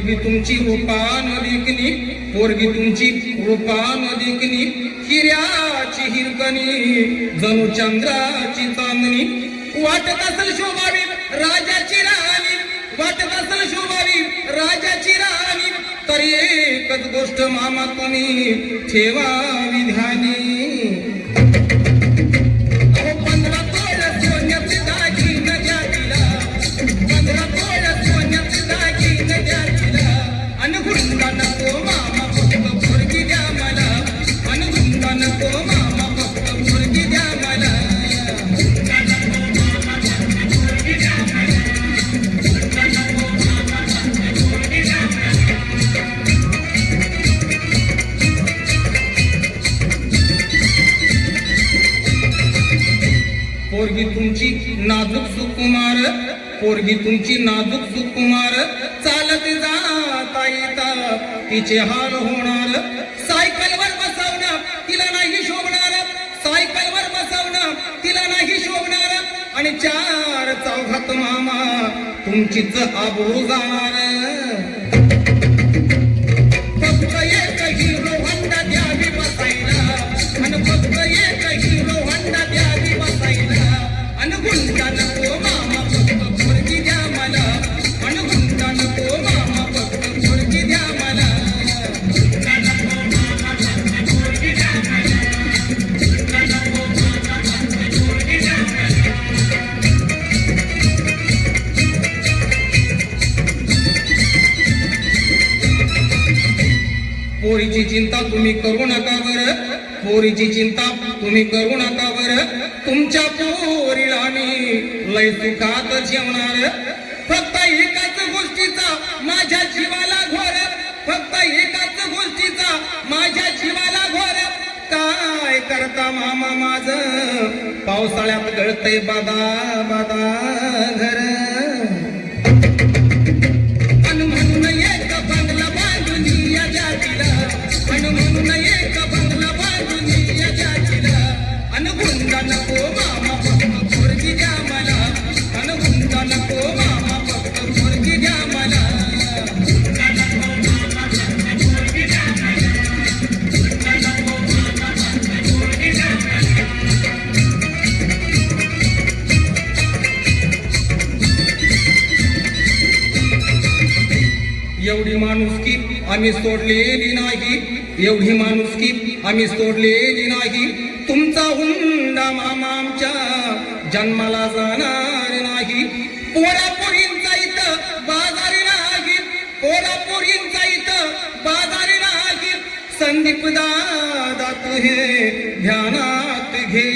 पोरगी तुमची रूपान देखणी, पोरगी तुमची रूपान देखणी, हिऱ्याची हिरकणी जणू चंद्राची चांदणी, वाटत असेल शोभावी राजाची राणी, वाटत असेल शोभावी राजाची राणी, तर एकच गोष्ट मामा तुम्ही ठेवावी ध्यानी. पोरगी तुमची नाजूक सुकुमार, पोरगी तुमची नाजूक सुकुमार, चालत जाता येता तिचे हाल होणार, सायकलवर बसवणं तिला नाही शोभणार, सायकलवर बसवणं तिला नाही शोभणार, आणि चार चौघात मामा तुमचीच आबरू जाणार. फक्त एक हिरो होंडा द्यावी बसायला, आणि फक्त एक हिरो होंडा द्यावी बसायला, आणि गुंडा नको मामा फक्त पोरगी द्या मला, आणि गुंडा नको मामा फक्त पोरगी द्या मला. पोरीची चिंता तुम्ही करू नका बर, पोरीची चिंता तुम्ही करू नका बर, तुमच्या पोरीला मी लय सुखात जेवणार. फक्त एकाच गोष्टीचा माझ्या जीवाला घोर, फक्त एकाच गोष्टीचा माझ्या जीवाला घोर, काय करता मामा माझं पावसाळ्यात गळतय बादा बादा घर. एवढी माणुसकी आम्ही सोडलेली नाही, एवढी माणुसकी आम्ही सोडलेली नाही, तुमचा हुंडा मामा आमच्या जन्माला जाणार नाही. पोरापोरींचा इथं बाजारी नाही, पोरापोरींचा इथं बाजारी नाही, संदीप दादा तू हे ध्यानात घे.